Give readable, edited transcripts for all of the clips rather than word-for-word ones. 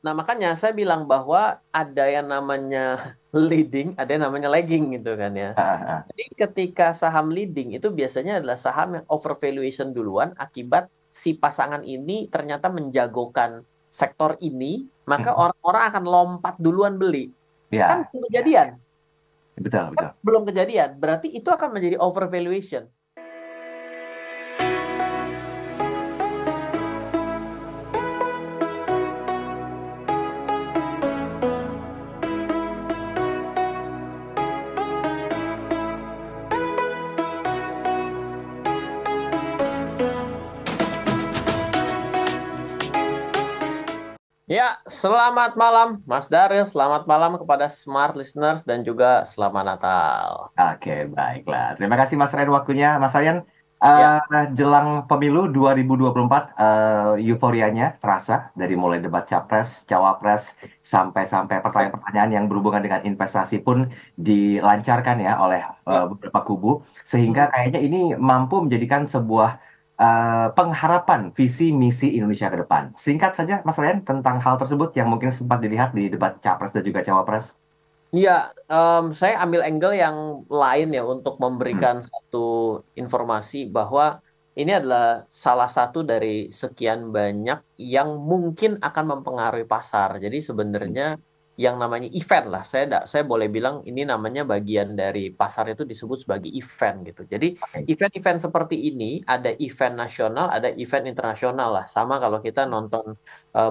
Nah, makanya saya bilang bahwa ada yang namanya leading, ada yang namanya lagging gitu kan ya. Ah, ah, Jadi ketika saham leading itu biasanya adalah saham yang overvaluation duluan akibat si pasangan ini ternyata menjagokan sektor ini, maka mm, orang-orang akan lompat duluan beli. Kan ya, belum ya, kejadian, betul, kan betul. belum kejadian. Berarti itu akan menjadi overvaluation. Ya, selamat malam Mas Daril, selamat malam kepada smart listeners dan juga selamat Natal. Oke, baiklah. Terima kasih Mas Ren waktunya. Mas Ryan, Ya, jelang pemilu 2024, euforianya terasa dari mulai debat capres, cawapres, sampai pertanyaan-pertanyaan yang berhubungan dengan investasi pun dilancarkan ya oleh ya. beberapa kubu, sehingga Mhm. kayaknya ini mampu menjadikan sebuah pengharapan visi misi Indonesia ke depan. Singkat saja, Mas Ryan, tentang hal tersebut yang mungkin sempat dilihat di debat capres dan juga cawapres. Iya, saya ambil angle yang lain ya untuk Hmm. memberikan satu informasi bahwa ini adalah salah satu dari sekian banyak yang mungkin akan mempengaruhi pasar. Jadi sebenarnya yang namanya event lah, saya boleh bilang ini namanya bagian dari pasar itu disebut sebagai event gitu. Jadi Oke. event-event seperti ini ada event nasional, ada event internasional lah. Sama kalau kita nonton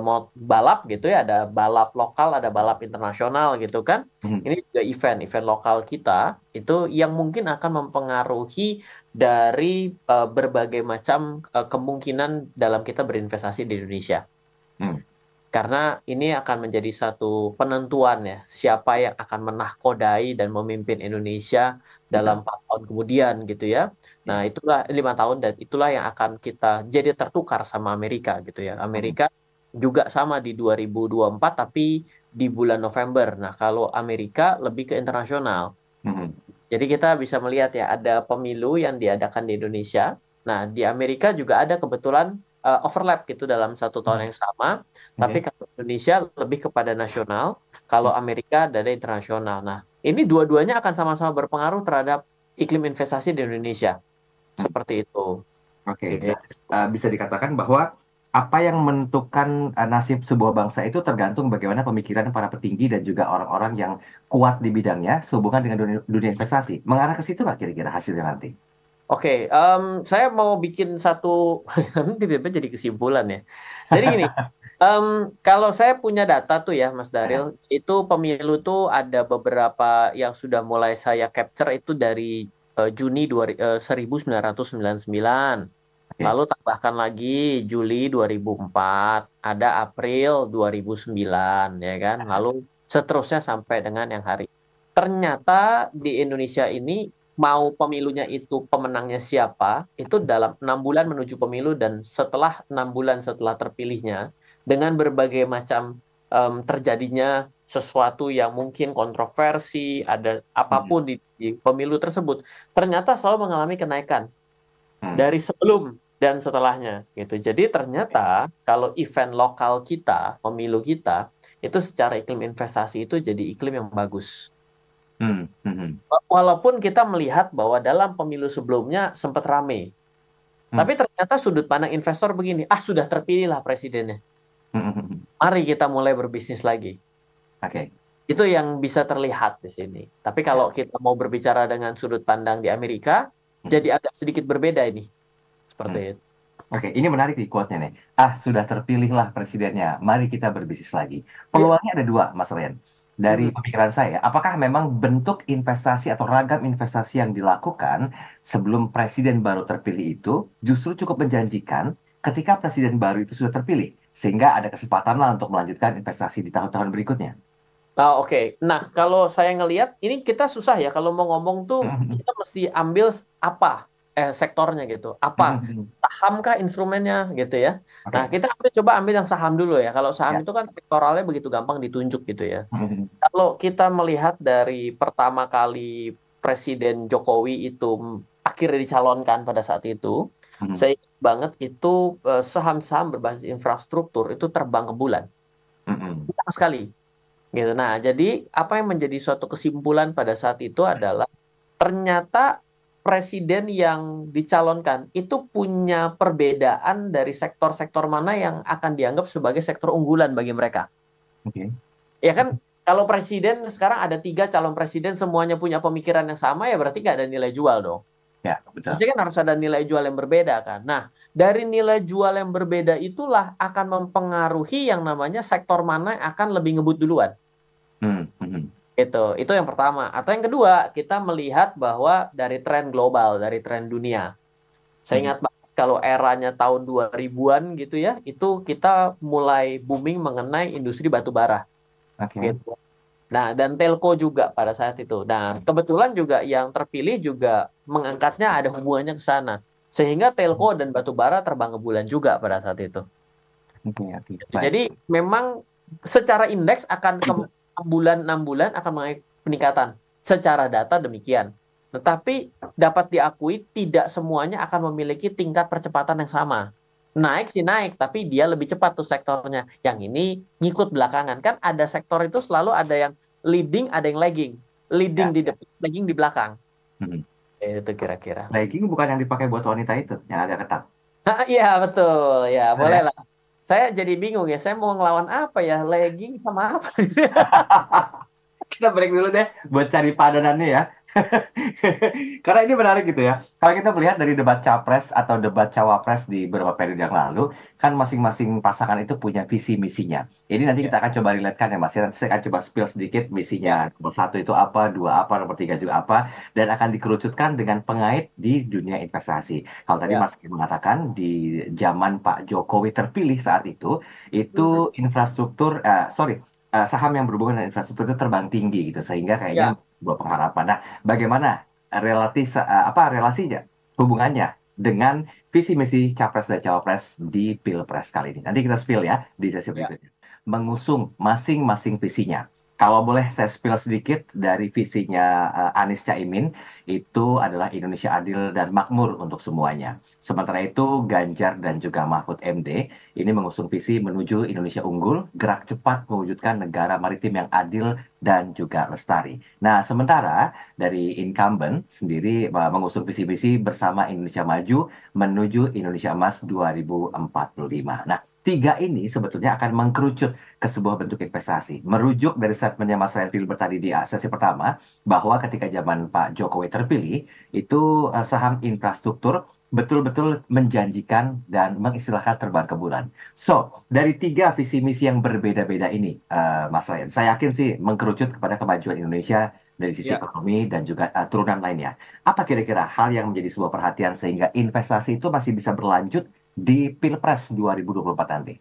mau balap gitu ya, ada balap lokal, ada balap internasional gitu kan. Hmm. Ini juga event lokal kita itu yang mungkin akan mempengaruhi dari berbagai macam kemungkinan dalam kita berinvestasi di Indonesia. Hmm. Karena ini akan menjadi satu penentuan ya, siapa yang akan menahkodai dan memimpin Indonesia dalam Betul. 4 tahun kemudian gitu ya. Nah, Ya. itulah 5 tahun dan itulah yang akan kita jadi tertukar sama Amerika gitu ya. Hmm. Amerika juga sama di 2024 tapi di bulan November. Nah, kalau Amerika lebih ke internasional. Hmm. Jadi kita bisa melihat ya ada pemilu yang diadakan di Indonesia. Nah, di Amerika juga ada kebetulan overlap gitu dalam 1 tahun Hmm. yang sama. Tapi Oke. kalau Indonesia lebih kepada nasional, kalau Amerika dari internasional. Nah, ini dua-duanya akan sama-sama berpengaruh terhadap iklim investasi di Indonesia. Hmm. Seperti itu. Oke, Gitu ya. berarti bisa dikatakan bahwa apa yang menentukan nasib sebuah bangsa itu tergantung bagaimana pemikiran para petinggi dan juga orang-orang yang kuat di bidangnya sehubungan dengan dunia investasi. Mengarah ke situ nggak kira-kira hasilnya nanti? Oke, saya mau bikin satu, tiba-tiba jadi kesimpulan ya. Jadi gini, em, kalau saya punya data tuh ya, Mas Daril, Ya. itu pemilu tuh ada beberapa yang sudah mulai saya capture itu dari Juni 1999. Oke. Lalu tambahkan lagi Juli 2004, ada April 2009, ya kan? Lalu seterusnya sampai dengan yang hari. Ternyata di Indonesia ini mau pemilunya itu pemenangnya siapa, itu dalam 6 bulan menuju pemilu dan setelah 6 bulan setelah terpilihnya, dengan berbagai macam terjadinya sesuatu yang mungkin kontroversi, ada Hmm. apapun di pemilu tersebut, ternyata selalu mengalami kenaikan Hmm. dari sebelum dan setelahnya gitu. Jadi ternyata kalau event lokal kita, pemilu kita, itu secara iklim investasi itu jadi iklim yang bagus. Hmm. Hmm. Walaupun kita melihat bahwa dalam pemilu sebelumnya sempat rame, Hmm. tapi ternyata sudut pandang investor begini, ah sudah terpilihlah presidennya. Hmm. Hmm. Hmm. Mari kita mulai berbisnis lagi. Oke. Itu yang bisa terlihat di sini. Tapi kalau Ya. kita mau berbicara dengan sudut pandang di Amerika, Hmm. jadi agak sedikit berbeda ini. Seperti Hmm. itu. Oke, ini menarik nih quote-nya nih. Ah, sudah terpilihlah presidennya. Mari kita berbisnis lagi. Ya. Peluangnya ada dua, Mas Rian. Dari Mhm. pemikiran saya, apakah memang bentuk investasi atau ragam investasi yang dilakukan sebelum presiden baru terpilih itu justru cukup menjanjikan ketika presiden baru itu sudah terpilih, sehingga ada kesempatan lah untuk melanjutkan investasi di tahun-tahun berikutnya. Ah, oke. Nah, kalau saya ngelihat, ini kita susah ya kalau mau ngomong tuh kita mesti ambil apa sektornya gitu. Apa sahamkah instrumennya gitu ya. Nah, Oke, kita coba ambil yang saham dulu ya. Kalau saham ya. itu kan sektoralnya begitu gampang ditunjuk gitu ya. Kalau kita melihat dari pertama kali Presiden Jokowi itu akhirnya dicalonkan pada saat itu, saya ingat banget itu saham-saham berbasis infrastruktur itu terbang ke bulan. sama sekali. Gitu. Nah, jadi apa yang menjadi suatu kesimpulan pada saat itu adalah ternyata presiden yang dicalonkan itu punya perbedaan dari sektor-sektor mana yang akan dianggap sebagai sektor unggulan bagi mereka. Oke. Ya kan, kalau presiden sekarang ada 3 calon presiden semuanya punya pemikiran yang sama, ya berarti nggak ada nilai jual dong. Ya, betul. Pasti kan harus ada nilai jual yang berbeda kan. Nah, dari nilai jual yang berbeda itulah akan mempengaruhi yang namanya sektor mana yang akan lebih ngebut duluan. Hmm, hmm, Itu yang pertama. Atau yang kedua, kita melihat bahwa dari tren global, dari tren dunia. Saya hmm. ingat banget kalau eranya tahun 2000-an gitu ya, itu kita mulai booming mengenai industri batu bara Oke. gitu. Nah, dan telco juga pada saat itu. Nah, kebetulan juga yang terpilih juga mengangkatnya ada hubungannya ke sana. Sehingga telco dan batu bara terbang ke bulan juga pada saat itu. Oke, oke. Baik. Jadi memang secara indeks akan ke 6 bulan akan mengalami peningkatan. Secara data demikian. Tetapi dapat diakui tidak semuanya akan memiliki tingkat percepatan yang sama. Naik sih naik, tapi dia lebih cepat tuh sektornya. Yang ini ngikut belakangan. Kan ada sektor itu selalu ada yang leading, ada yang lagging. Leading Ya, di ya. depan, lagging di belakang. Hmm. Itu kira-kira. Legging bukan yang dipakai buat wanita itu, yang agak ketat. Iya, betul. Ya, Betul boleh ya? lah. Saya jadi bingung ya, saya mau ngelawan apa ya? Legging sama apa? Kita break dulu deh buat cari padanannya ya. Karena ini menarik gitu ya. Kalau kita melihat dari debat capres atau debat cawapres di beberapa periode yang lalu, kan masing-masing pasangan itu punya visi misinya. Ini nanti Ya, kita akan coba relatekan ya Mas. Ya. Nanti saya akan coba spill sedikit misinya. ya, Nomor satu itu apa, dua apa, nomor tiga juga apa, dan akan dikerucutkan dengan pengait di dunia investasi. Kalau tadi ya. Mas mengatakan di zaman Pak Jokowi terpilih saat itu Hmm, infrastruktur, sorry, saham yang berhubungan dengan infrastruktur itu terbang tinggi gitu sehingga kayaknya ya, sebuah pengharapan. Nah, bagaimana relasinya hubungannya dengan visi misi capres dan cawapres di pilpres kali ini? Nanti kita spill ya di sesi ya, berikutnya. Mengusung masing-masing visinya. Kalau boleh saya spill sedikit dari visinya Anies Caimin, itu adalah Indonesia adil dan makmur untuk semuanya. Sementara itu Ganjar dan juga Mahfud MD ini mengusung visi menuju Indonesia unggul, gerak cepat mewujudkan negara maritim yang adil dan juga lestari. Nah, sementara dari incumbent sendiri mengusung visi-visi bersama Indonesia Maju menuju Indonesia Emas 2045. Nah, tiga ini sebetulnya akan mengkerucut ke sebuah bentuk investasi. Merujuk dari statementnya Mas Ryan Filbert tadi di sesi pertama, bahwa ketika zaman Pak Jokowi terpilih, itu saham infrastruktur betul-betul menjanjikan dan mengistilahkan terbang ke bulan. So, dari tiga visi misi yang berbeda-beda ini, Mas Ryan, saya yakin sih mengkerucut kepada kemajuan Indonesia dari sisi ya. ekonomi dan juga turunan lainnya. Apa kira-kira hal yang menjadi sebuah perhatian sehingga investasi itu masih bisa berlanjut di Pilpres 2024 nanti?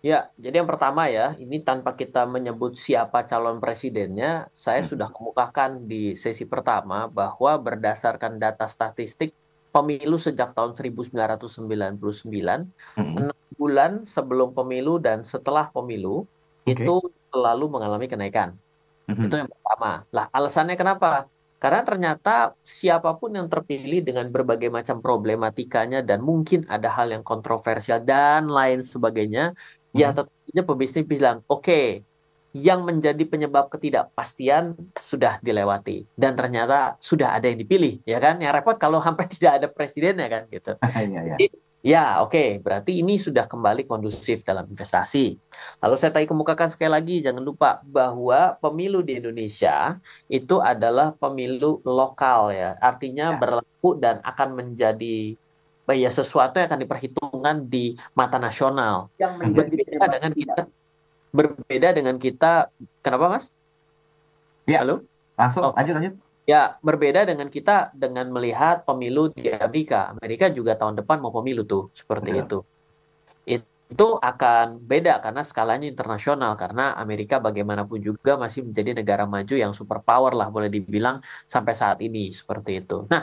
Ya, jadi yang pertama ya, ini tanpa kita menyebut siapa calon presidennya, saya Hmm. sudah kemukakan di sesi pertama bahwa berdasarkan data statistik pemilu sejak tahun 1999, Hmm. 6 bulan sebelum pemilu dan setelah pemilu itu Oke. selalu mengalami kenaikan. Itu Mhm. yang pertama. Lah, alasannya kenapa? Karena ternyata siapapun yang terpilih dengan berbagai macam problematikanya dan mungkin ada hal yang kontroversial dan lain sebagainya, ya Mhm. tentunya pebisnis bilang, oke, yang menjadi penyebab ketidakpastian sudah dilewati dan ternyata sudah ada yang dipilih, ya kan? Yang repot kalau sampai tidak ada presidennya kan gitu. Iya, Jadi, ya. ya, oke, berarti ini sudah kembali kondusif dalam investasi. Lalu saya tadi kemukakan sekali lagi, jangan lupa bahwa pemilu di Indonesia itu adalah pemilu lokal ya, artinya Ya. berlaku dan akan menjadi ya sesuatu yang akan diperhitungkan di mata nasional. Yang menjadi Berbeda penyebab dengan tidak. kita, berbeda dengan kita, kenapa Mas? Ya, Halo? langsung Oh, lanjut lanjut. ya, berbeda dengan kita dengan melihat pemilu di Amerika. Amerika juga tahun depan mau pemilu tuh, seperti Betul. itu. Itu akan beda karena skalanya internasional karena Amerika bagaimanapun juga masih menjadi negara maju yang superpower lah boleh dibilang sampai saat ini seperti itu. Nah,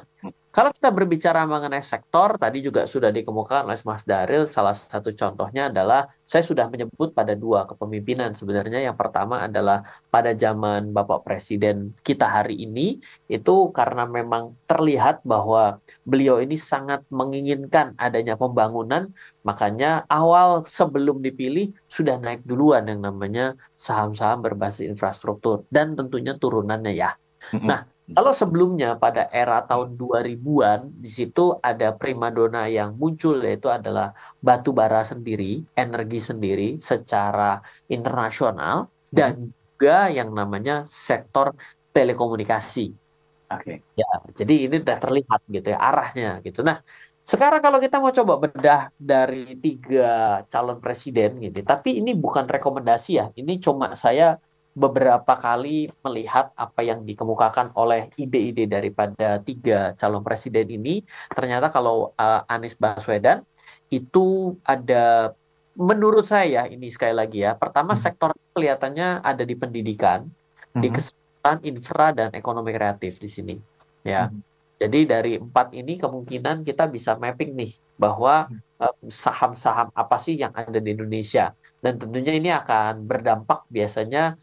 Kalau kita berbicara mengenai sektor, tadi juga sudah dikemukakan oleh Mas Daril, salah satu contohnya adalah saya sudah menyebut pada dua kepemimpinan sebenarnya. Yang pertama adalah pada zaman Bapak Presiden kita hari ini, itu karena memang terlihat bahwa beliau ini sangat menginginkan adanya pembangunan, makanya awal sebelum dipilih sudah naik duluan yang namanya saham-saham berbasis infrastruktur dan tentunya turunannya ya. Mm-mm. Nah, kalau sebelumnya pada era tahun 2000-an, di situ ada primadona yang muncul yaitu adalah batu bara sendiri, energi sendiri secara internasional Mm-mm. dan juga yang namanya sektor telekomunikasi. Oke. Ya, jadi ini udah terlihat gitu ya arahnya gitu. Nah, sekarang kalau kita mau coba bedah dari tiga calon presiden gitu, tapi ini bukan rekomendasi ya. Ini cuma saya beberapa kali melihat apa yang dikemukakan oleh ide-ide daripada tiga calon presiden ini. Ternyata kalau Anies Baswedan itu ada, menurut saya ini sekali lagi ya. Pertama Mm-mm. sektor kelihatannya ada di pendidikan, di Mm-mm. kesehatan, infra dan ekonomi kreatif di sini. Ya, Mm-mm. jadi dari empat ini kemungkinan kita bisa mapping nih bahwa saham-saham apa sih yang ada di Indonesia dan tentunya ini akan berdampak biasanya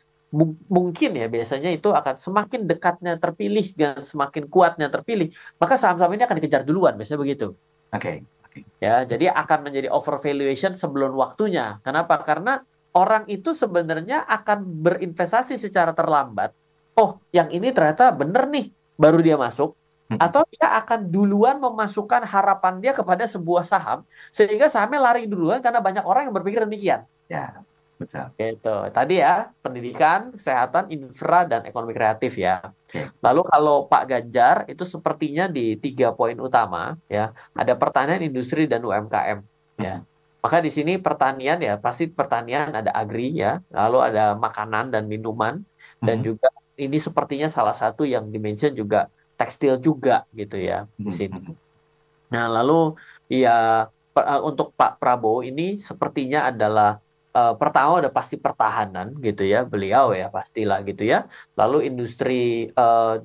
mungkin ya biasanya itu akan semakin dekatnya terpilih dan semakin kuatnya terpilih maka saham-saham ini akan dikejar duluan biasanya begitu Oke. Oke. ya jadi akan menjadi overvaluation sebelum waktunya. Kenapa? Karena orang itu sebenarnya akan berinvestasi secara terlambat. Oh, yang ini ternyata bener nih, baru dia masuk. Mm-mm. Atau dia akan duluan memasukkan harapan dia kepada sebuah saham, sehingga sahamnya lari duluan karena banyak orang yang berpikir demikian. Ya, betul. Gitu. Tadi ya, pendidikan, kesehatan, infra, dan ekonomi kreatif ya. Oke. Lalu kalau Pak Ganjar itu sepertinya di tiga poin utama ya, ada pertanian, industri, dan UMKM ya. Mm-mm. Maka di sini pertanian ya, pasti pertanian ada agri ya, lalu ada makanan dan minuman, dan Mm-mm. juga ini sepertinya salah satu yang dimention juga tekstil juga gitu ya di Mm-mm. sini. Mm-mm. Nah, lalu ya untuk Pak Prabowo ini sepertinya adalah pertama udah pasti pertahanan gitu ya, beliau ya pastilah gitu ya. Lalu industri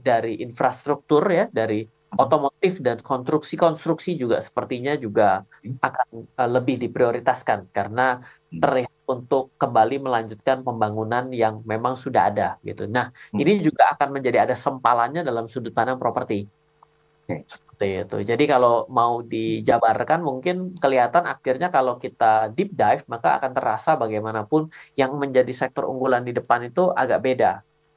dari infrastruktur ya, dari otomotif dan konstruksi-konstruksi juga sepertinya juga akan lebih diprioritaskan karena Mm-mm. terlihat untuk kembali melanjutkan pembangunan yang memang sudah ada gitu. Nah, ini Mm-mm. juga akan menjadi ada sempalannya dalam sudut pandang properti. Oke. Seperti itu. Jadi kalau mau dijabarkan mungkin kelihatan akhirnya kalau kita deep dive maka akan terasa bagaimanapun yang menjadi sektor unggulan di depan itu agak beda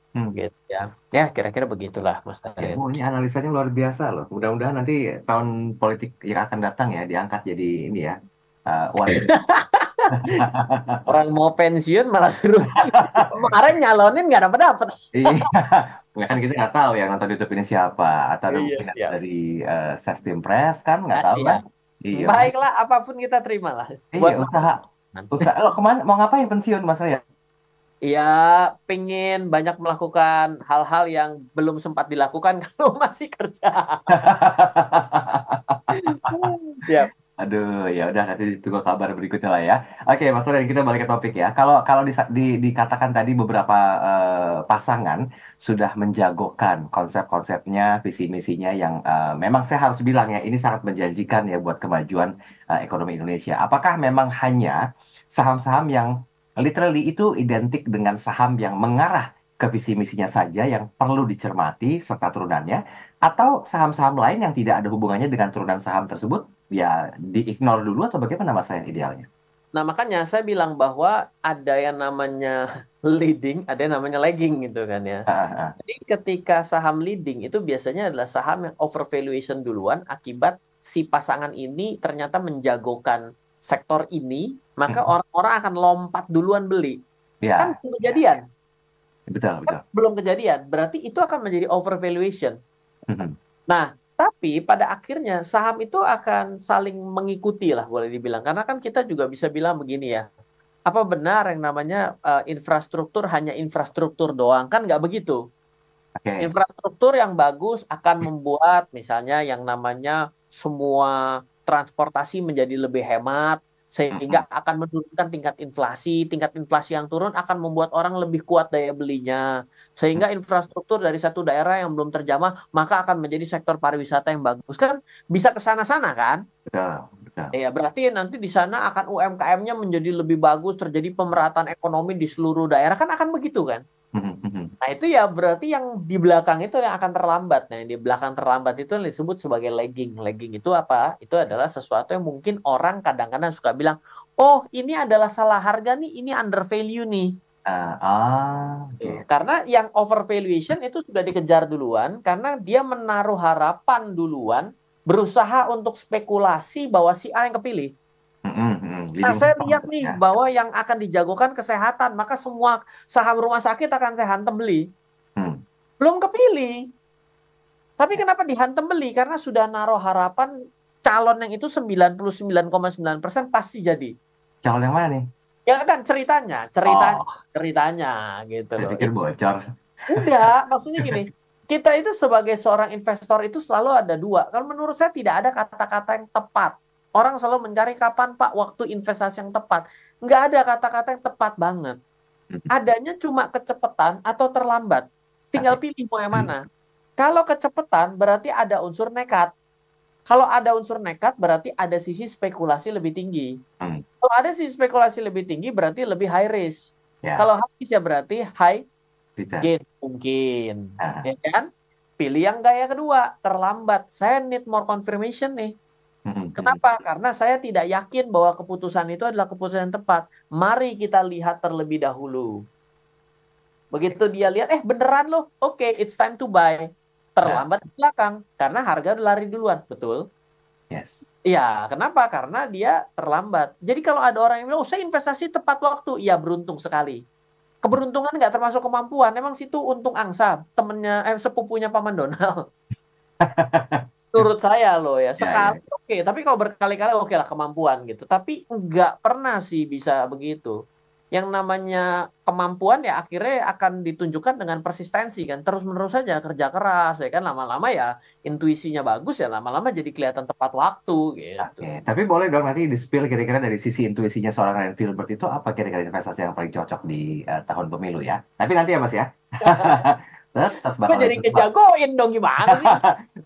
Hmm. gitu ya. Ya kira-kira begitulah Mas Ya, Taril. oh, ini analisanya luar biasa loh. Mudah-mudahan nanti tahun politik yang akan datang ya diangkat jadi ini ya, one. Orang mau pensiun malah suruh kemarin nyalonin nggak dapat dapat. Iya, nggak kan kita nggak tahu yang nonton YouTube ini siapa, atau ada Iya mungkin ada siap. dari Sestim Press kan nggak Ah, tahu kan? siap. Iya, makanya Baiklah apapun kita terimalah iya buat usaha masukan. usaha lo kemana mau ngapain pensiun Mas Raya? Ya, pengen banyak melakukan hal-hal yang belum sempat dilakukan kalau masih kerja. Siap. Aduh, ya udah nanti tunggu kabar berikutnya lah ya. Oke, Mas Raya, kita balik ke topik ya. Kalau kalau dikatakan tadi beberapa pasangan sudah menjagokan konsep-konsepnya, visi misinya yang memang saya harus bilang ya ini sangat menjanjikan ya buat kemajuan ekonomi Indonesia. Apakah memang hanya saham-saham yang literally itu identik dengan saham yang mengarah ke visi misinya saja yang perlu dicermati serta turunannya, atau saham-saham lain yang tidak ada hubungannya dengan turunan saham tersebut ya di-ignore dulu atau bagaimana Mas Ryan idealnya? Nah, makanya saya bilang bahwa ada yang namanya leading, ada yang namanya lagging gitu kan ya. Ah, ah, ah. Jadi ketika saham leading itu biasanya adalah saham yang overvaluation duluan akibat si pasangan ini ternyata menjagokan sektor ini, maka Mhm. orang-orang akan lompat duluan beli. Kan Ya, belum ya, kejadian, betul, kan betul. belum kejadian. Berarti itu akan menjadi overvaluation. Mhm. Nah, tapi pada akhirnya saham itu akan saling mengikuti lah boleh dibilang. Karena kan kita juga bisa bilang begini ya. Apa benar yang namanya infrastruktur hanya infrastruktur doang? Kan nggak begitu. Oke. Infrastruktur yang bagus akan membuat misalnya yang namanya semua transportasi menjadi lebih hemat, sehingga akan menurunkan tingkat inflasi yang turun akan membuat orang lebih kuat daya belinya, sehingga infrastruktur dari satu daerah yang belum terjamah maka akan menjadi sektor pariwisata yang bagus kan, bisa ke sana-sana kan. Betul, betul. Ya, berarti nanti di sana akan UMKM-nya menjadi lebih bagus, terjadi pemerataan ekonomi di seluruh daerah kan akan begitu kan. Nah, itu ya berarti yang di belakang itu yang akan terlambat. Nah, yang di belakang terlambat itu yang disebut sebagai lagging. Lagging itu apa? Itu adalah sesuatu yang mungkin orang kadang-kadang suka bilang, oh ini adalah salah harga nih, ini under value nih. Oke. Karena yang overvaluation itu sudah dikejar duluan, karena dia menaruh harapan duluan, berusaha untuk spekulasi bahwa si A yang kepilih. Nah, Leading saya lihat strong, nih ya. bahwa yang akan dijagokan kesehatan, maka semua saham rumah sakit akan saya hantam beli. Hmm. Belum kepilih. Tapi kenapa dihantam beli? Karena sudah naruh harapan calon yang itu 99,9% pasti jadi. Calon yang mana nih? Ya kan ceritanya Oh, gitu saya loh. pikir bocor. Enggak, maksudnya gini, kita itu sebagai seorang investor itu selalu ada dua. Kalau menurut saya tidak ada kata-kata yang tepat. Orang selalu mencari kapan Pak waktu investasi yang tepat. Enggak ada kata-kata yang tepat banget. Adanya cuma kecepatan atau terlambat. Tinggal Oke. pilih mau yang mana. Kalau kecepatan berarti ada unsur nekat. Kalau ada unsur nekat berarti ada sisi spekulasi lebih tinggi. Kalau ada sisi spekulasi lebih tinggi berarti lebih high risk. Ya, Kalau high risk ya berarti high Peter. gain mungkin. Ah. Ya kan? Pilih yang gaya kedua, terlambat. Saya need more confirmation nih. Kenapa? Karena saya tidak yakin bahwa keputusan itu adalah keputusan yang tepat. Mari kita lihat terlebih dahulu. Begitu dia lihat, beneran loh, oke, it's time to buy. Ya, Terlambat di belakang, karena harga udah lari duluan, betul? yes. Iya, kenapa? Karena dia terlambat. Jadi kalau ada orang yang bilang, oh saya investasi tepat waktu, ya beruntung sekali. Keberuntungan nggak termasuk kemampuan, emang situ untung angsa, temennya, sepupunya Paman Donald. Menurut saya loh ya, Ya, ya. sekali oke, tapi kalau berkali-kali oke lah kemampuan gitu. Tapi nggak pernah sih bisa begitu. Yang namanya kemampuan ya akhirnya akan ditunjukkan dengan persistensi kan, terus-menerus saja kerja keras ya kan, lama-lama ya intuisinya bagus ya lama-lama jadi kelihatan tepat waktu gitu. Oke, tapi boleh dong nanti di-spill kira-kira dari sisi intuisinya seorang Ryan Filbert itu apa kira-kira investasi yang paling cocok di tahun pemilu ya. Tapi nanti ya Mas ya. Tetap Gue bakal jadi kejagoin dong gimana sih?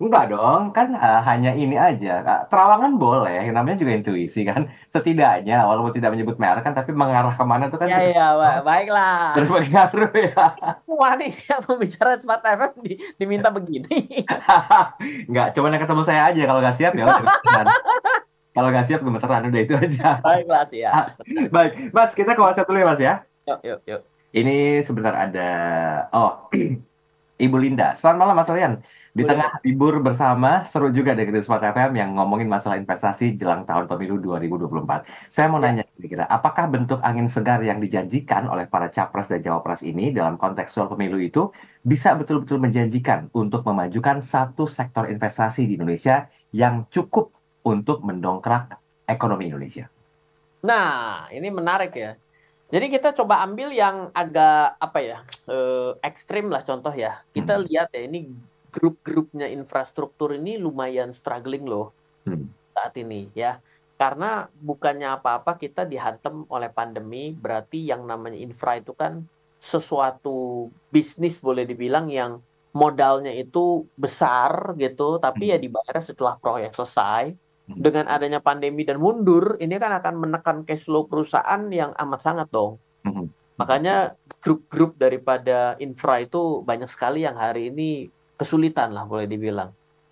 Enggak dong, kan hanya ini aja. Terawangan boleh, namanya juga intuisi kan. Setidaknya, walaupun tidak menyebut merek kan, tapi mengarah kemana tuh kan Ya kita ya, baiklah. berpengaruh ya. Semua nih yang membicara Smart FM diminta begini. Enggak, cuma yang ketemu saya aja. Kalau nggak siap ya udah gemeteran. Kalau nggak siap gemeteran, udah itu aja. Baiklah sih ya. Baik, Mas, kita ke WhatsApp dulu ya Mas ya. Yuk yuk yuk. Ini sebentar ada, oh, Ibu Linda. Selamat malam Mas Lian. Di Boleh tengah dah. libur bersama, seru juga dengan Smart FM yang ngomongin masalah investasi jelang tahun pemilu 2024. Saya mau Ya. nanya kira-kira, apakah bentuk angin segar yang dijanjikan oleh para capres dan cawapres ini dalam kontekstual pemilu itu bisa betul-betul menjanjikan untuk memajukan satu sektor investasi di Indonesia yang cukup untuk mendongkrak ekonomi Indonesia? Nah, ini menarik ya. Jadi kita coba ambil yang agak apa ya, ekstrim lah contoh ya. Kita lihat ya ini grup-grupnya infrastruktur ini lumayan struggling loh saat ini ya. Karena bukannya apa-apa kita dihantam oleh pandemi, berarti yang namanya infra itu kan sesuatu bisnis boleh dibilang yang modalnya itu besar gitu, tapi ya dibayar setelah proyek selesai. Dengan adanya pandemi dan mundur, ini kan akan menekan cash flow perusahaan yang amat sangat dong. Makanya grup-grup daripada infra itu banyak sekali yang hari ini kesulitan lah boleh dibilang.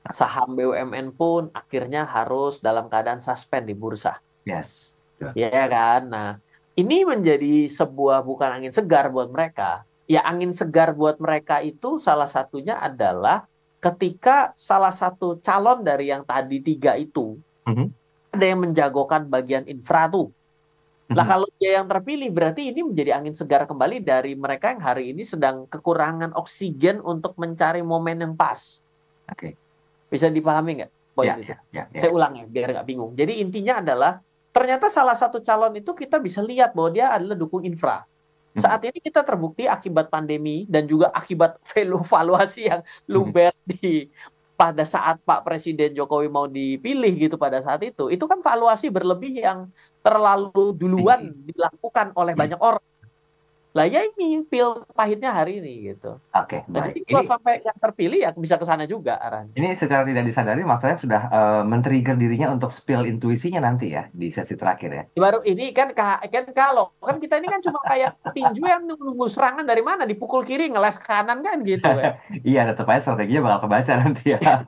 Saham BUMN pun akhirnya harus dalam keadaan suspend di bursa. Yes. Ya kan? Nah, ini menjadi sebuah bukan angin segar buat mereka. Ya angin segar buat mereka itu salah satunya adalah ketika salah satu calon dari yang tadi tiga itu ada yang menjagokan bagian infra tuh. Lah kalau dia yang terpilih berarti ini menjadi angin segar kembali dari mereka yang hari ini sedang kekurangan oksigen untuk mencari momen yang pas. Oke. Bisa dipahami nggak poin itu? Saya ulang ya biar nggak bingung. Jadi intinya adalah ternyata salah satu calon itu kita bisa lihat bahwa dia adalah dukung infra. Saat ini kita terbukti akibat pandemi dan juga akibat valuasi yang luber di pada saat Pak Presiden Jokowi mau dipilih gitu pada saat itu kan valuasi berlebih yang terlalu duluan Tinggi. dilakukan oleh banyak orang. Lah ya ini pil pahitnya hari ini gitu. Oke, Nah, jadi baik. kalau sampai yang terpilih ya bisa ke sana juga arahnya. Ini secara tidak disadari masalahnya sudah men-trigger dirinya untuk spill intuisinya nanti ya di sesi terakhir ya. Baru ini kan kalau kan kita ini kan cuma kayak tinju yang nunggu serangan dari mana dipukul kiri ngeles kanan kan gitu ya. Iya, tetap aja strateginya bakal kebaca nanti ya.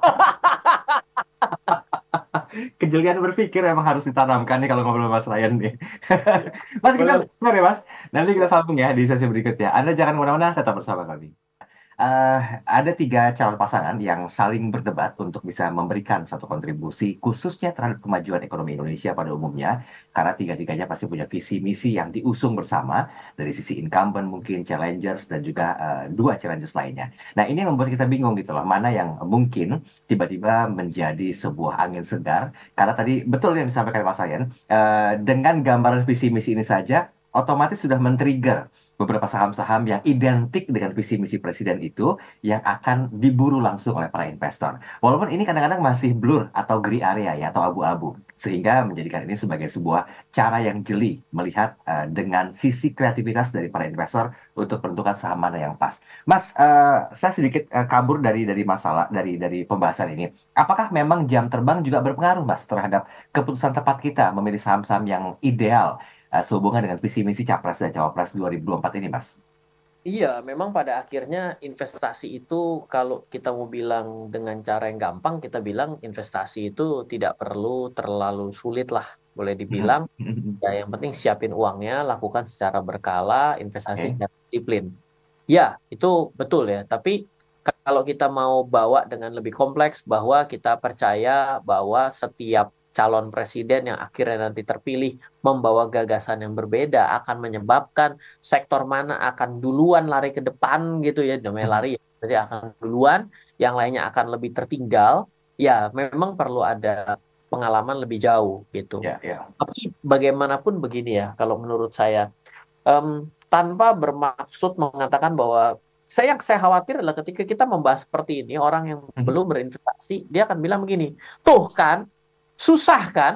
Kejelian berpikir emang harus ditanamkan nih kalau ngobrol Mas Ryan nih. Mas, kita Boleh. bentar ya Mas. Nanti kita sambung ya di sesi berikutnya. Anda jangan kemana-mana, tetap bersama kami. Eh, ada tiga calon pasangan yang saling berdebat untuk bisa memberikan satu kontribusi khususnya terhadap kemajuan ekonomi Indonesia pada umumnya, karena tiga-tiganya pasti punya visi misi yang diusung bersama dari sisi incumbent mungkin challengers dan juga dua challengers lainnya. Nah, ini yang membuat kita bingung gitu loh, mana yang mungkin tiba-tiba menjadi sebuah angin segar, karena tadi betul yang disampaikan Mas Sayan, dengan gambaran visi misi ini saja otomatis sudah men-trigger beberapa saham-saham yang identik dengan visi misi presiden itu yang akan diburu langsung oleh para investor. Walaupun ini kadang-kadang masih blur atau gray area ya atau abu-abu, sehingga menjadikan ini sebagai sebuah cara yang jeli melihat dengan sisi kreativitas dari para investor untuk menentukan saham mana yang pas. Mas, saya sedikit kabur dari masalah dari pembahasan ini. Apakah memang jam terbang juga berpengaruh, Mas, terhadap keputusan tepat kita memilih saham-saham yang ideal sehubungan dengan visi misi Capres dan Cawapres 2024 ini, Mas? Iya, memang pada akhirnya investasi itu kalau kita mau bilang dengan cara yang gampang, kita bilang investasi itu tidak perlu terlalu sulit lah. Boleh dibilang, ya yang penting siapin uangnya, lakukan secara berkala, investasi Oke. secara disiplin. Ya, itu betul ya. Tapi kalau kita mau bawa dengan lebih kompleks, bahwa kita percaya bahwa setiap calon presiden yang akhirnya nanti terpilih membawa gagasan yang berbeda akan menyebabkan sektor mana akan duluan lari ke depan gitu ya, namanya lari ya. Jadi akan duluan, yang lainnya akan lebih tertinggal. Ya, memang perlu ada pengalaman lebih jauh gitu. Ya, ya. Tapi bagaimanapun begini ya, kalau menurut saya, em, tanpa bermaksud mengatakan bahwa saya khawatir adalah ketika kita membahas seperti ini, orang yang belum berinvestasi, dia akan bilang begini, tuh kan, susah kan?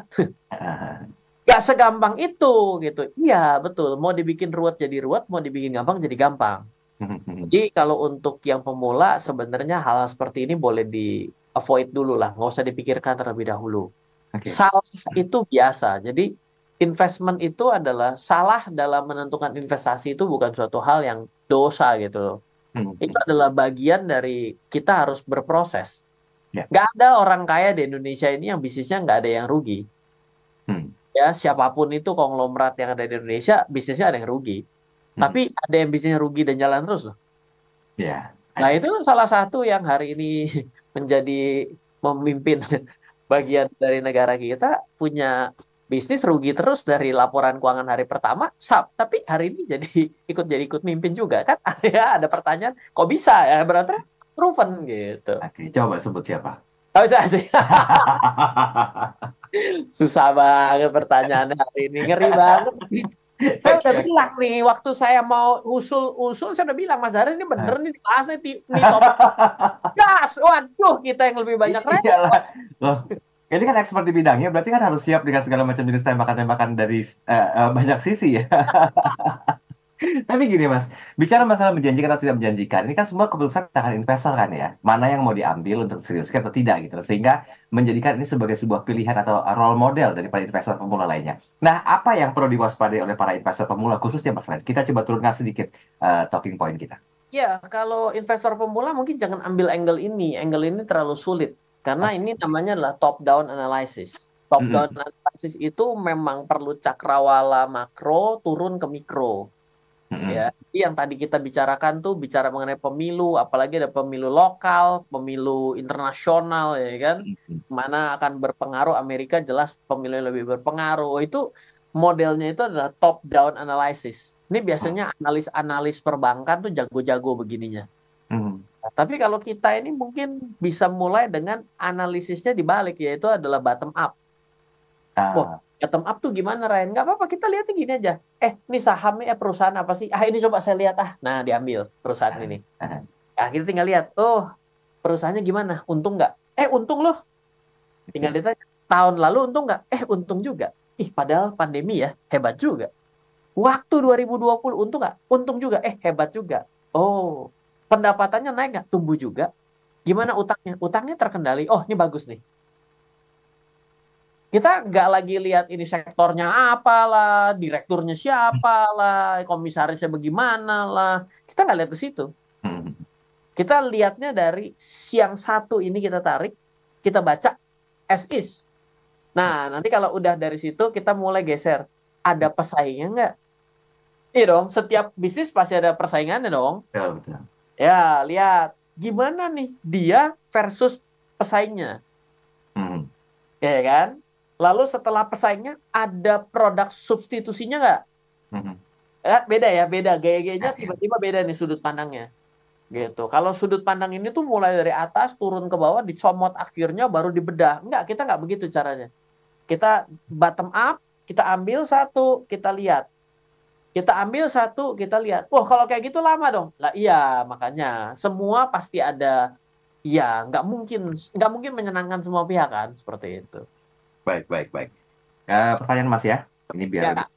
Gak segampang itu gitu. Iya, betul. Mau dibikin ruwet jadi ruwet, mau dibikin gampang jadi gampang. Jadi kalau untuk yang pemula sebenarnya hal seperti ini boleh di avoid dulu lah, nggak usah dipikirkan terlebih dahulu. Oke. Salah itu biasa. Jadi investment itu adalah salah dalam menentukan investasi itu bukan suatu hal yang dosa gitu loh. Itu adalah bagian dari kita harus berproses. Ya. Nggak ada orang kaya di Indonesia ini yang bisnisnya nggak ada yang rugi. Ya, siapapun itu konglomerat yang ada di Indonesia, bisnisnya ada yang rugi. Tapi ada yang bisnisnya rugi dan jalan terus loh. Ya, Nah, ada. itu salah satu yang hari ini menjadi memimpin bagian dari negara kita, punya bisnis rugi terus dari laporan keuangan hari pertama, tapi hari ini ikut mimpin juga kan? Ya, ada pertanyaan, kok bisa ya? Berarti proven gitu. Oke, coba sebut siapa? Gak usah sih. Susah banget pertanyaannya hari ini, ngeri banget. Saya udah Oke. bilang nih, waktu saya mau usul-usul, saya udah bilang, Mas Dara ini bener Ah. nih dibahas nih, nih topik gas. Waduh, kita yang lebih banyak repot. Iyalah. Loh, ini kan expert di bidangnya, berarti kan harus siap dengan segala macam jenis tembakan-tembakan dari banyak sisi ya. Tapi gini Mas, bicara masalah menjanjikan atau tidak menjanjikan, ini kan semua keputusan tangan investor kan ya. Mana yang mau diambil untuk seriuskan atau tidak gitu. Sehingga menjadikan ini sebagai sebuah pilihan atau role model daripada investor pemula lainnya. Nah, apa yang perlu diwaspadai oleh para investor pemula khususnya Mas Ren? Kita coba turunkan sedikit talking point kita. Ya, kalau investor pemula mungkin jangan ambil angle ini. Angle ini terlalu sulit. Karena Oke. ini namanya adalah top-down analysis. Top-down Mm-mm. analysis itu memang perlu cakrawala makro turun ke mikro. Ya, Mm-mm. jadi yang tadi kita bicarakan tuh bicara mengenai pemilu, apalagi ada pemilu lokal, pemilu internasional, ya kan, Mm-mm. mana akan berpengaruh. Amerika jelas pemilu yang lebih berpengaruh. Itu modelnya itu adalah top down analysis. Ini biasanya analis-analis perbankan tuh jago-jago begininya. Mm-mm. Nah, tapi kalau kita ini mungkin bisa mulai dengan analisisnya dibalik, yaitu adalah bottom up. Wah, Ah, bottom up tuh gimana, Ryan? Nggak apa-apa, kita lihatnya gini aja. Ini sahamnya perusahaan apa sih? Ini coba saya lihat. Nah, diambil perusahaan ah, ini. ah. Kita tinggal lihat. Oh, perusahaannya gimana? Untung nggak? untung loh. Tinggal ditanya, tahun lalu untung nggak? Untung juga. Ih, padahal pandemi ya, hebat juga. Waktu 2020 untung nggak? Untung juga. Hebat juga. Oh, pendapatannya naik nggak? Tumbuh juga. Gimana utangnya? Utangnya terkendali. Oh, ini bagus nih. Kita nggak lagi lihat ini sektornya apalah, direkturnya siapa lah, komisarisnya bagaimana lah. Kita nggak lihat ke situ. Hmm. Kita lihatnya dari siang satu ini kita tarik, kita baca as is. Nah, nanti kalau udah dari situ kita mulai geser. Ada pesaingnya nggak? Iya dong, setiap bisnis pasti ada persaingannya dong. Betul, betul. Ya, lihat gimana nih dia versus pesaingnya, Hmm. ya kan? Lalu setelah pesaingnya ada produk substitusinya nggak? Hmm. Beda ya, beda gaya-gayanya Ya, ya. tiba-tiba beda nih sudut pandangnya, gitu. Kalau sudut pandang ini tuh mulai dari atas turun ke bawah, dicomot akhirnya baru dibedah. Enggak, kita nggak begitu caranya. Kita bottom up, kita ambil satu, kita lihat. Kita ambil satu, kita lihat. Wah, kalau kayak gitu lama dong. Lah iya, makanya semua pasti ada. Ya, nggak mungkin menyenangkan semua pihak kan, seperti itu. Baik, baik, baik. Pertanyaan Mas ya. Ini biar Ya, lebih Kak.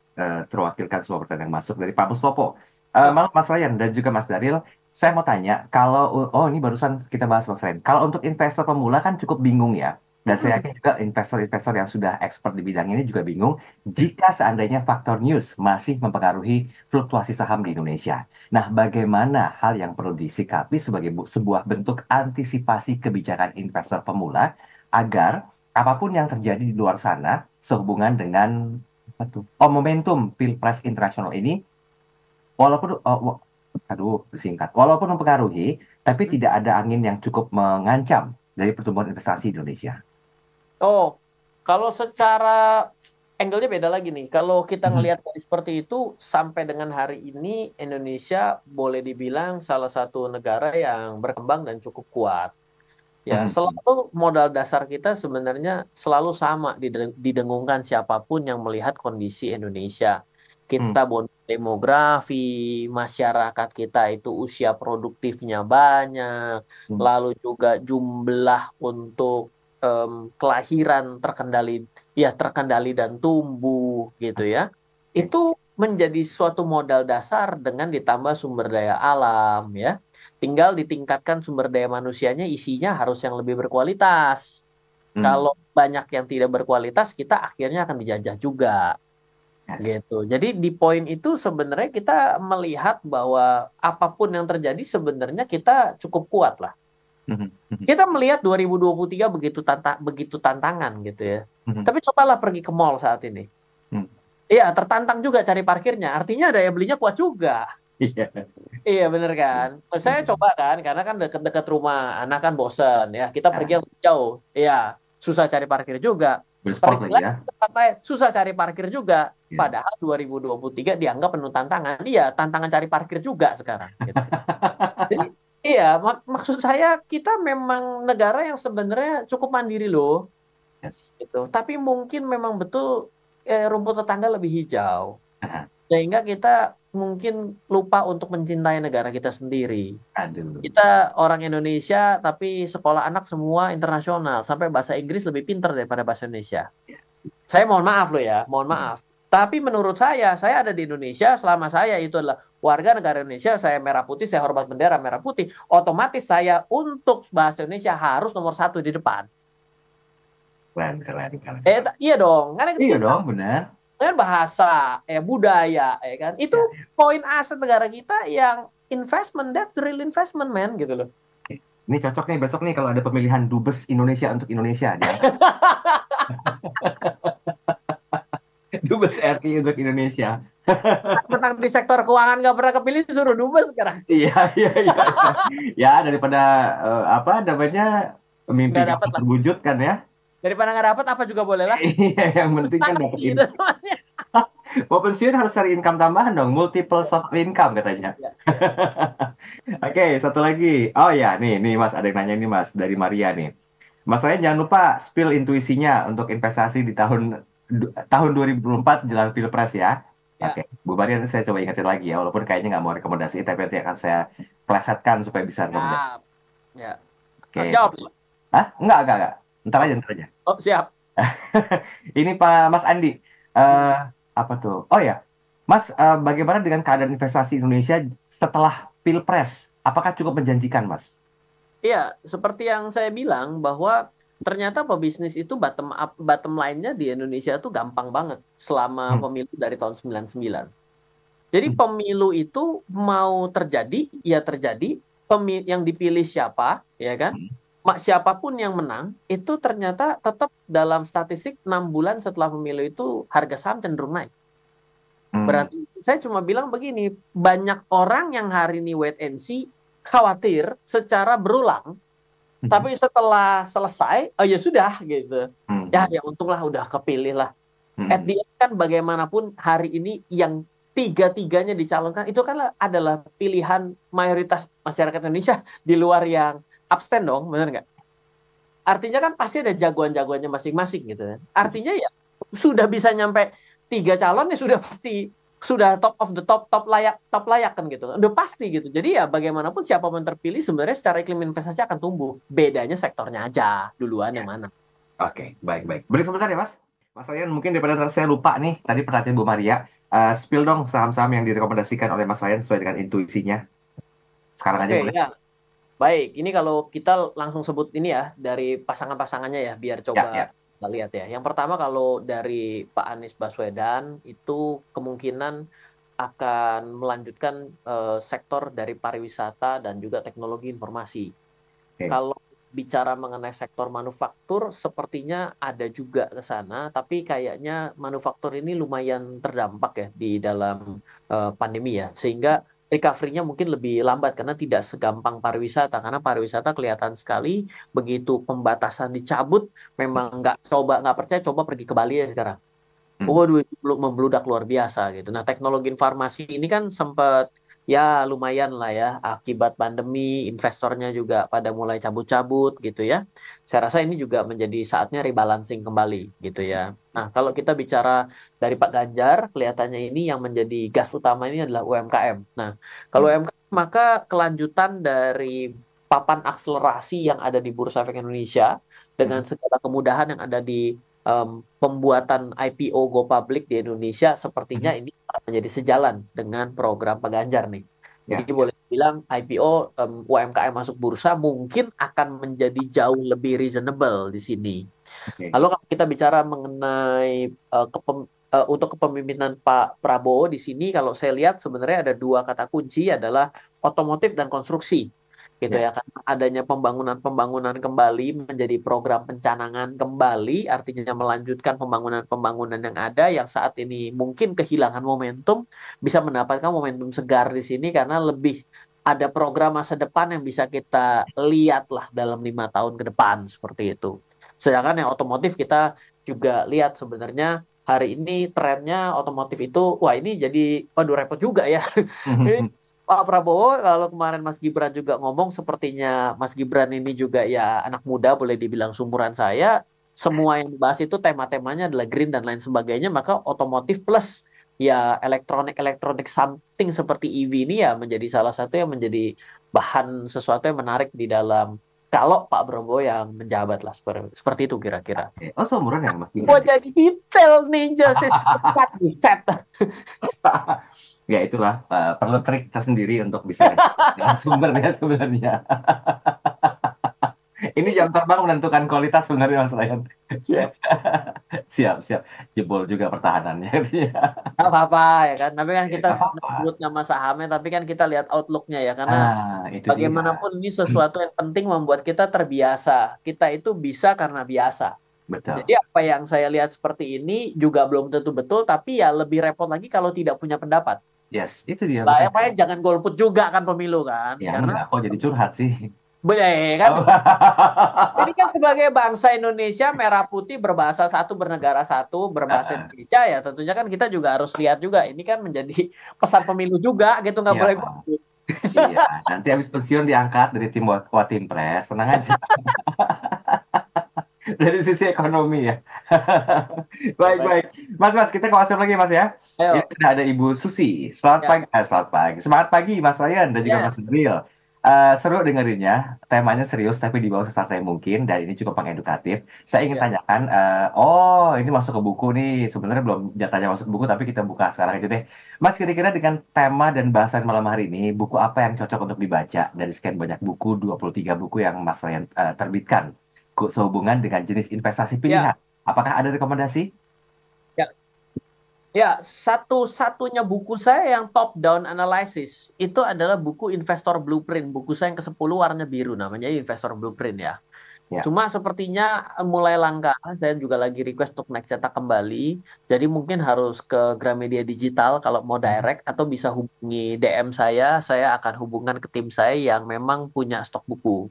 terwakilkan semua pertanyaan yang masuk dari Pak Mustopo. Ya. Mas Ryan dan juga Mas Daril, saya mau tanya, kalau ini barusan kita bahas Mas Ryan. Kalau untuk investor pemula kan cukup bingung ya. Dan saya Mm-mm. yakin juga investor-investor yang sudah expert di bidang ini juga bingung jika seandainya faktor news masih mempengaruhi fluktuasi saham di Indonesia. Nah, bagaimana hal yang perlu disikapi sebagai sebuah bentuk antisipasi kebijakan investor pemula agar apapun yang terjadi di luar sana sehubungan dengan apa tuh? Oh, momentum Pilpres internasional ini walaupun aduh disingkat walaupun mempengaruhi tapi tidak ada angin yang cukup mengancam dari pertumbuhan investasi di Indonesia. Oh, kalau secara angle-nya beda lagi nih. Kalau kita Mhm. ngelihat dari seperti itu, sampai dengan hari ini Indonesia boleh dibilang salah satu negara yang berkembang dan cukup kuat. Ya, Mhm. selalu modal dasar kita sebenarnya selalu sama didengungkan siapapun yang melihat kondisi Indonesia. Mhm. Kita bonus demografi, masyarakat kita itu usia produktifnya banyak, Mhm. lalu juga jumlah untuk kelahiran terkendali dan tumbuh gitu ya. Oke. Itu menjadi suatu modal dasar dengan ditambah sumber daya alam ya. Tinggal ditingkatkan sumber daya manusianya, isinya harus yang lebih berkualitas. Mhm. Kalau banyak yang tidak berkualitas, kita akhirnya akan dijajah juga. Yes. Gitu. Jadi di poin itu sebenarnya kita melihat bahwa apapun yang terjadi sebenarnya kita cukup kuat lah. Mhm. Mhm. Kita melihat 2023 begitu tantangan gitu ya. Mhm. Tapi cobalah pergi ke mall saat ini. Mhm. Iya, tertantang juga cari parkirnya. Artinya daya belinya kuat juga. Iya. Iya bener kan. Saya Mhm. coba kan, karena kan deket-deket rumah, anak kan bosen ya. Kita pergi Nah, yang lebih jauh, iya susah cari parkir juga. bersport Pergi lagi lagi ya. ke tempat lain, susah cari parkir juga. Iya. Padahal 2023 dianggap penuh tantangan. Iya, tantangan cari parkir juga sekarang. Gitu. Jadi iya, maksud saya kita memang negara yang sebenarnya cukup mandiri loh. Yes. Gitu. Tapi mungkin memang betul rumput tetangga lebih hijau. Nah, Sehingga kita mungkin lupa untuk mencintai negara kita sendiri. aduh. Kita orang Indonesia, tapi sekolah anak semua internasional. Sampai bahasa Inggris lebih pintar daripada bahasa Indonesia. Yes. Saya mohon maaf loh ya, mohon Mhm. maaf. Tapi menurut saya ada di Indonesia, selama saya itu adalah warga negara Indonesia, saya merah putih, saya hormat bendera merah putih, otomatis saya untuk bahasa Indonesia harus nomor satu di depan. Keren, keren, keren, keren. Iya dong, karena Iya cinta dong, benar. dengan bahasa, budaya, ya kan. Itu Ya. poin aset negara kita yang investment, that's the real investment, man, gitu loh. Oke. Ini cocok nih besok nih kalau ada pemilihan dubes Indonesia untuk Indonesia diangkat. Dubes RI untuk Indonesia. Tentang di sektor keuangan nggak pernah kepilih disuruh dubes sekarang. Iya, iya, iya, iya. Ya, daripada apa namanya mimpi Nggak dapat kamu lah. terwujud kan ya. Daripada nggak dapat apa juga boleh lah. Iya, yang penting kan Frustasi dapat itu namanya. mau pensiun harus cari income tambahan dong, multiple source of income katanya. Ya, siap. Oke, satu lagi. Oh ya, nih Mas, ada yang nanya nih Mas dari Maria nih. Mas saya jangan lupa spill intuisinya untuk investasi di tahun 2024 jelang Pilpres ya. Ya, Oke, Bu Maria nanti saya coba ingetin lagi ya, walaupun kayaknya nggak mau rekomendasi, tapi nanti akan saya plesetkan supaya bisa rekomendasi. siap. Ya. Oke, Jawab. Hah? Enggak. Ntar aja, ntar aja. Oh, siap. Ini Pak Mas Andi. Eh apa tuh? Oh ya, Mas, bagaimana dengan keadaan investasi Indonesia setelah Pilpres? Apakah cukup menjanjikan, Mas? Iya, seperti yang saya bilang bahwa ternyata pebisnis itu bottom line-nya di Indonesia tuh gampang banget selama Hmm. pemilu dari tahun 99. Jadi Hmm. pemilu itu mau terjadi, ya terjadi, yang dipilih siapa, ya kan? Siapapun yang menang, itu ternyata tetap dalam statistik 6 bulan setelah pemilu itu harga saham cenderung naik. Hmm. Berarti saya cuma bilang begini, banyak orang yang hari ini wait and see, khawatir secara berulang, Hmm. tapi setelah selesai, oh ya sudah gitu. Hmm. Ya untunglah udah kepilih lah. At Hmm. the end kan bagaimanapun hari ini yang tiga-tiganya dicalonkan itu kan adalah pilihan mayoritas masyarakat Indonesia di luar yang abstain dong, benar nggak? Artinya kan pasti ada jagoan-jagoannya masing-masing gitu kan. Artinya ya sudah bisa nyampe tiga calon ya sudah pasti sudah top of the top layak kan gitu. Udah pasti gitu. Jadi ya bagaimanapun siapapun terpilih sebenarnya secara iklim investasi akan tumbuh. Bedanya sektornya aja duluan Ya. yang mana. Oke, baik. Beri sebentar ya, Mas. Mas Ryan, mungkin daripada ntar saya lupa nih, tadi perhatian Bu Maria. Spill dong saham-saham yang direkomendasikan oleh Mas Ryan sesuai dengan intuisinya. Sekarang aja Oke, boleh? ya. Baik, ini kalau kita langsung sebut ini ya dari pasangan-pasangannya ya biar coba Ya. kita lihat ya. Yang pertama kalau dari Pak Anies Baswedan itu kemungkinan akan melanjutkan sektor dari pariwisata dan juga teknologi informasi. Oke. Kalau bicara mengenai sektor manufaktur, sepertinya ada juga ke sana, tapi kayaknya manufaktur ini lumayan terdampak ya di dalam pandemi ya, sehingga recovery-nya mungkin lebih lambat karena tidak segampang pariwisata, karena pariwisata kelihatan sekali begitu pembatasan dicabut, memang nggak percaya coba pergi ke Bali ya sekarang. Hmm. Waduh, itu membludak luar biasa gitu. Nah, teknologi informasi ini kan sempat ya lumayan lah ya akibat pandemi, investornya juga pada mulai cabut-cabut gitu ya. Saya rasa ini juga menjadi saatnya rebalancing kembali gitu ya. Nah, kalau kita bicara dari Pak Ganjar, kelihatannya ini yang menjadi gas utama ini adalah UMKM. Nah, kalau Hmm. UMKM maka kelanjutan dari papan akselerasi yang ada di Bursa Efek Indonesia dengan Hmm. segala kemudahan yang ada di pembuatan IPO Go Public di Indonesia sepertinya Hmm. ini akan menjadi sejalan dengan program Pak Ganjar nih. Jadi Ya. boleh bilang IPO UMKM masuk bursa mungkin akan menjadi jauh lebih reasonable di sini. Oke. Lalu kalau kita bicara mengenai untuk kepemimpinan Pak Prabowo di sini, kalau saya lihat sebenarnya ada dua kata kunci adalah otomotif dan konstruksi, gitu Ya. ya. Karena adanya pembangunan kembali menjadi program pencanangan kembali, artinya melanjutkan pembangunan-pembangunan yang ada yang saat ini mungkin kehilangan momentum, bisa mendapatkan momentum segar di sini karena lebih ada program masa depan yang bisa kita lihat lah dalam 5 tahun ke depan seperti itu. Sedangkan yang otomotif kita juga lihat sebenarnya hari ini trennya otomotif itu, wah ini jadi, waduh repot juga ya. Ini Pak Prabowo, kalau kemarin Mas Gibran juga ngomong, sepertinya Mas Gibran ini juga ya anak muda, boleh dibilang sumuran saya. Semua yang dibahas itu tema-temanya adalah green dan lain sebagainya, maka otomotif plus ya elektronik something seperti EV ini ya menjadi salah satu yang menjadi bahan sesuatu yang menarik di dalam kalau Pak Prabowo yang menjabat lah seperti itu kira-kira. Oke. Oh, seumuran ya Mas Mau Gibran ya? jadi detail ninja cepat buset. Ya itulah, perlu trik tersendiri untuk bisa dengan sumbernya sebenarnya. Ini jam terbang menentukan kualitas sebenarnya Mas Ryan. Siap. Siap. Jebol juga pertahanannya. Nggak apa-apa ya kan. Tapi kan kita Gak apa-apa. sebut nama sahamnya, tapi kan kita lihat outlooknya ya. Karena Itu dia. bagaimanapun ini sesuatu yang penting membuat kita terbiasa. Kita itu bisa karena biasa. Betul. Jadi apa yang saya lihat seperti ini juga belum tentu betul, tapi ya lebih repot lagi kalau tidak punya pendapat. Yes, itu dia Lah, ya makanya. Pak, jangan golput juga kan pemilu kan. Ya Karena enggak, kok jadi curhat sih. kan ini kan sebagai bangsa Indonesia merah putih berbahasa satu, bernegara satu, berbahasa Indonesia ya tentunya kan kita juga harus lihat juga ini kan menjadi pesan pemilu juga gitu, nggak Iya, boleh Pak. golput. Iya, nanti habis pensiun diangkat dari tim Watim Pres, tenang aja. Dari sisi ekonomi ya. Baik. Baik. Mas, kita ke WhatsApp lagi, Mas ya. Ini Ayo. sudah ada Ibu Susi. Selamat Ya. pagi. Selamat pagi. Semangat pagi, Mas Ryan dan juga Mas Yes. Bril. Seru dengerinnya, temanya serius tapi di bawah sesantai mungkin dan ini cukup mengedukatif. Saya ingin Ya, tanyakan, oh ini masuk ke buku nih, sebenarnya belum jatahnya masuk ke buku tapi kita buka sekarang aja deh. Mas kira-kira dengan tema dan bahasan malam hari ini, buku apa yang cocok untuk dibaca dari sekian banyak buku, 23 buku yang Mas Ryan terbitkan, sehubungan dengan jenis investasi ya, pilihan? Apakah ada rekomendasi? ya. Ya, satu-satunya buku saya yang top down analysis itu adalah buku Investor Blueprint. Buku saya yang ke-10 warna biru namanya Investor Blueprint ya. Ya. Cuma sepertinya mulai langka. Saya juga lagi request untuk naik cetak kembali. Jadi mungkin harus ke Gramedia Digital kalau mau Mhm. direct atau bisa hubungi DM saya. Saya akan hubungkan ke tim saya yang memang punya stok buku.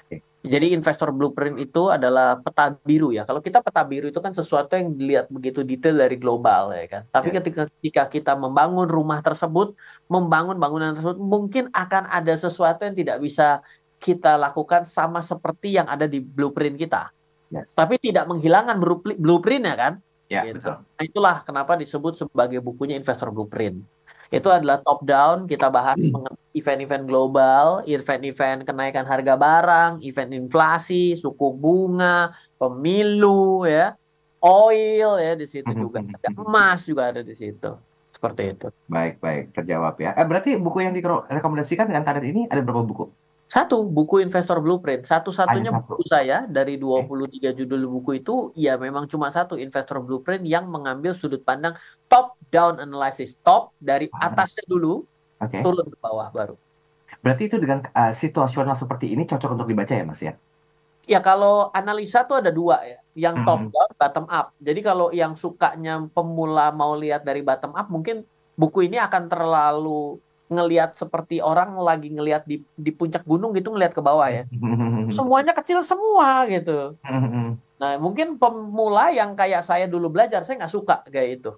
Oke. Jadi investor blueprint itu adalah peta biru ya. Kalau kita peta biru itu kan sesuatu yang dilihat begitu detail dari global ya kan. Tapi Ya. ketika kita membangun rumah tersebut, membangun bangunan tersebut, mungkin akan ada sesuatu yang tidak bisa kita lakukan sama seperti yang ada di blueprint kita. Yes. Tapi tidak menghilangkan blueprintnya kan. Ya, Gitu. betul. Nah, itulah kenapa disebut sebagai bukunya investor blueprint. Itu adalah top down, kita bahas mengenai event-event global, event-event kenaikan harga barang, event inflasi, suku bunga, pemilu ya, oil ya di situ juga ada emas juga ada di situ. Seperti itu. Baik, baik, terjawab ya. Berarti buku yang direkomendasikan dengan kadar ini ada berapa buku? Satu, buku Investor Blueprint. Hanya Satu-satunya buku satu. saya dari Oke. 23 judul buku itu, ya memang cuma satu, Investor Blueprint yang mengambil sudut pandang top down analysis. Top dari Ah, atasnya dulu, oke. turun ke bawah baru. Berarti itu dengan situasional seperti ini cocok untuk dibaca ya, Mas ya? Ya kalau analisa tuh ada dua ya, yang top Mhm. down, bottom up. Jadi kalau yang sukanya pemula mau lihat dari bottom up, mungkin buku ini akan terlalu ngelihat seperti orang lagi ngelihat di puncak gunung gitu ngelihat ke bawah ya. Semuanya kecil semua gitu. Nah, mungkin pemula yang kayak saya dulu belajar, saya nggak suka gaya itu.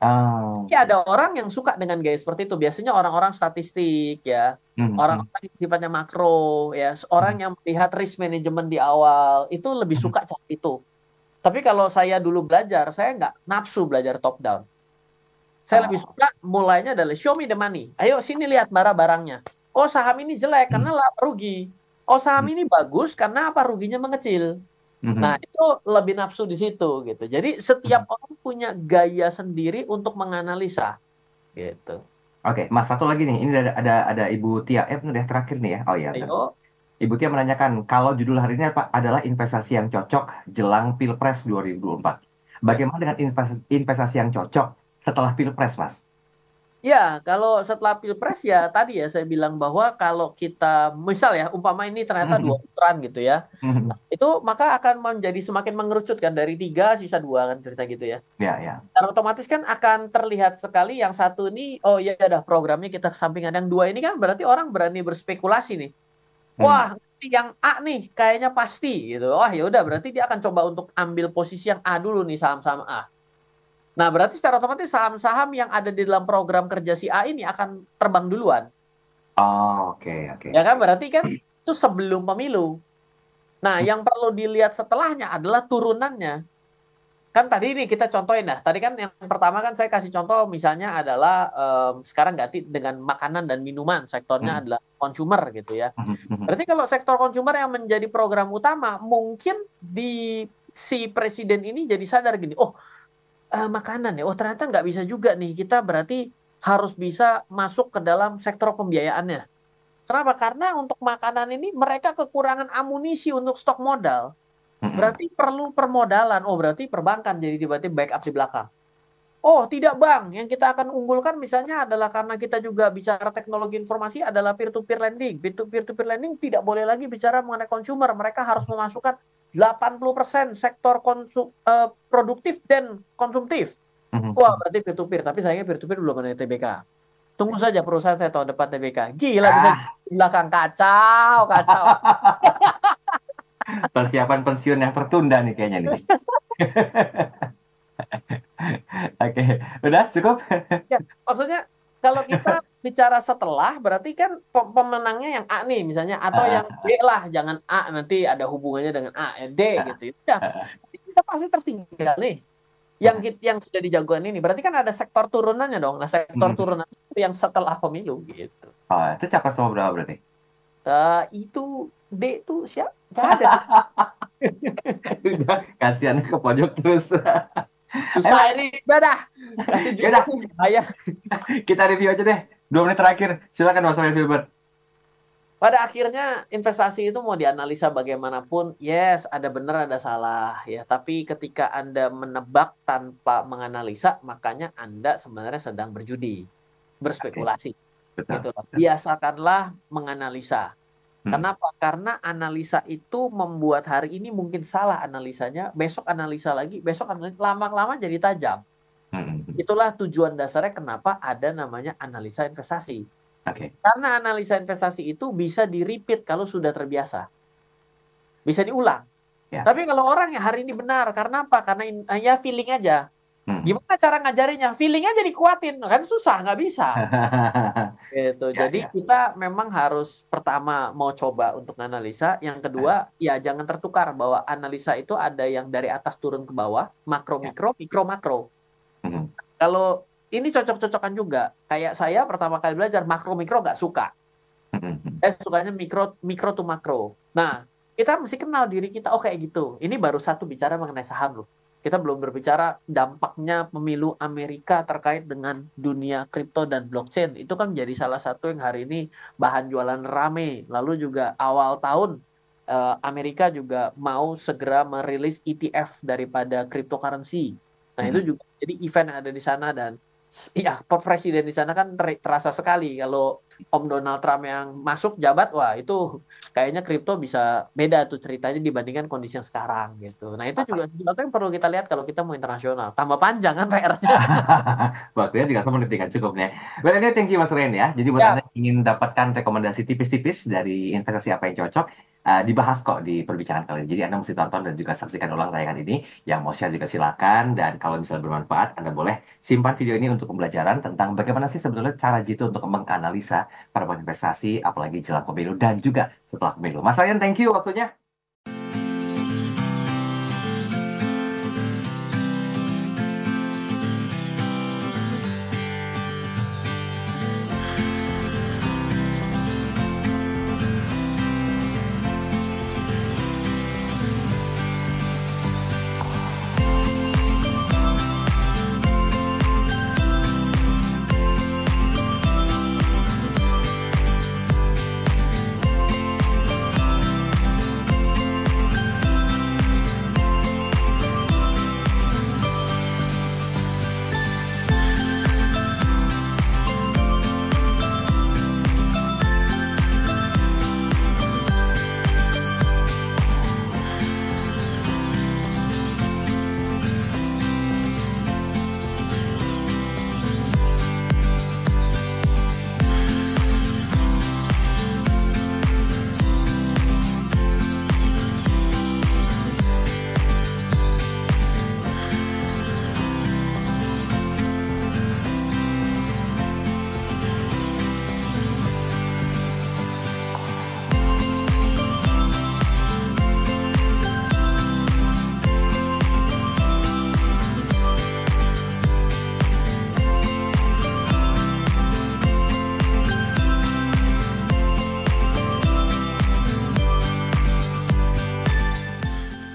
Oh, Tapi ada orang yang suka dengan gaya seperti itu. Biasanya orang-orang statistik ya, orang-orang yang sifatnya makro ya, orang yang melihat risk management di awal itu lebih suka cara itu. Tapi kalau saya dulu belajar, saya nggak nafsu belajar top down. Saya lebih oh. suka mulainya adalah show me the money. Ayo sini lihat barang-barangnya. Oh saham ini jelek karena rugi. Oh saham ini bagus karena apa ruginya mengecil. Nah, itu lebih nafsu di situ gitu. Jadi setiap orang punya gaya sendiri untuk menganalisa gitu. Oke, Mas, satu lagi nih. Ini ada Ibu Tia. Benar ya, terakhir nih ya. Oh ya, benar. Ayo. Ibu Tia menanyakan, kalau judul hari ini apa adalah investasi yang cocok jelang Pilpres 2024. Ya. Bagaimana dengan investasi yang cocok setelah Pilpres, Mas? Ya, kalau setelah Pilpres ya tadi ya saya bilang bahwa kalau kita misal ya umpama ini ternyata dua putaran gitu ya. Nah, itu maka akan menjadi semakin mengerucut kan dari tiga sisa dua kan cerita gitu ya. Ya, ya. Dan otomatis kan akan terlihat sekali yang satu ini oh ya udah programnya kita kesampingkan yang dua ini kan berarti orang berani berspekulasi nih. Hmm. Wah, yang A nih kayaknya pasti gitu. Wah, ya udah berarti dia akan coba untuk ambil posisi yang A dulu nih saham-saham A. Nah, berarti secara otomatis saham-saham yang ada di dalam program kerja si A ini akan terbang duluan. Oh, oke, Ya oke. kan? Berarti kan itu sebelum pemilu. Nah, yang perlu dilihat setelahnya adalah turunannya. Kan tadi ini kita contohin dah. Tadi kan yang pertama kan saya kasih contoh misalnya adalah sekarang ganti dengan makanan dan minuman. Sektornya Hmm. adalah consumer gitu ya. Hmm. Hmm. Berarti kalau sektor consumer yang menjadi program utama, mungkin di si presiden ini jadi sadar gini, oh makanan ya, oh ternyata nggak bisa juga nih, kita berarti harus bisa masuk ke dalam sektor pembiayaannya. Kenapa? Karena untuk makanan ini mereka kekurangan amunisi untuk stok modal. Hmm. Berarti perlu permodalan, oh berarti perbankan jadi tiba-tiba backup di belakang. Oh, tidak Bang. Yang kita akan unggulkan misalnya adalah karena kita juga bicara teknologi informasi adalah peer-to-peer lending. Peer-to-peer lending tidak boleh lagi bicara mengenai consumer. Mereka harus memasukkan 80% sektor produktif dan konsumtif. Hmm. Wah, berarti peer-to-peer. Tapi sayangnya peer-to-peer belum ada TBK. Tunggu saja perusahaan saya tahun depan TBK. Gila bisa Ah, di belakang. Kacau, kacau. persiapan pensiun yang tertunda nih kayaknya nih. Oke, udah cukup? Ya, maksudnya kalau kita bicara setelah berarti kan pemenangnya yang A nih misalnya atau yang Ah, B lah, jangan A nanti ada hubungannya dengan A, D ah, gitu. Ya, ah, kita pasti tertinggal nih. ah. Yang sudah dijagoan ini berarti kan ada sektor turunannya dong. Nah, sektor Hmm. turunan itu yang setelah pemilu gitu. Oh, itu capres nomor berapa berarti? Itu D tuh siapa? Gak ada tuh. Udah, kasihan ke pojok terus. Ayo, Susah ini. Udah dah. Kasih ya judul udah, nih. Bahaya. kita review aja deh. 2 menit terakhir. Silakan Mas Wilbert. Pada akhirnya investasi itu mau dianalisa bagaimanapun, yes, ada benar ada salah ya. Tapi ketika Anda menebak tanpa menganalisa, makanya Anda sebenarnya sedang berjudi, Oke, berspekulasi betul. gitu loh. Biasakanlah menganalisa. Hmm, Kenapa? Karena analisa itu membuat hari ini mungkin salah analisanya, besok analisa lagi, besok analisa lama-lama jadi tajam. hmm, hmm. Itulah tujuan dasarnya kenapa ada namanya analisa investasi. Oke, Karena analisa investasi itu bisa di-repeat kalau sudah terbiasa. Bisa diulang. ya. Tapi kalau orang yang hari ini benar, karena apa? Karena ya feeling aja. Hmm. Gimana cara ngajarinnya? Feeling aja dikuatin. Kan susah, nggak bisa. Gitu. Ya, Jadi ya. kita memang harus pertama mau coba untuk analisa. Yang kedua, Eh, ya jangan tertukar bahwa analisa itu ada yang dari atas turun ke bawah, makro ya. mikro, mikro makro. Hmm, Kalau ini cocok-cocokan juga. Kayak saya pertama kali belajar makro mikro nggak suka. hmm, hmm, hmm. Sukanya mikro mikro to makro. Nah, kita mesti kenal diri kita. Oh kayak gitu. Ini baru satu bicara mengenai saham loh. Kita belum berbicara dampaknya pemilu Amerika terkait dengan dunia kripto dan blockchain. Itu kan menjadi salah satu yang hari ini bahan jualan rame. Lalu juga awal tahun Amerika juga mau segera merilis ETF daripada cryptocurrency. Nah, itu Hmm. juga jadi event yang ada di sana dan ya presiden di sana kan terasa sekali kalau Om Donald Trump yang masuk jabat, wah itu kayaknya kripto bisa beda tuh ceritanya dibandingkan kondisi yang sekarang gitu. Nah itu juga sesuatu yang perlu kita lihat kalau kita mau internasional. Tambah panjang kan PR-nya. Waktunya 3 menit tinggal cukup nih. Well, ini thank you Mas Ren ya. Jadi buat Anda Ya, yang ingin dapatkan rekomendasi tipis-tipis dari investasi apa yang cocok, dibahas kok di perbincangan kali ini. Jadi Anda mesti tonton dan juga saksikan ulang tayangan ini. Yang mau share juga silakan. Dan kalau misalnya bermanfaat, Anda boleh simpan video ini untuk pembelajaran tentang bagaimana sih sebetulnya cara Jitu untuk menganalisa para investasi, apalagi jelang pemilu dan juga setelah pemilu. Mas Ryan, thank you waktunya.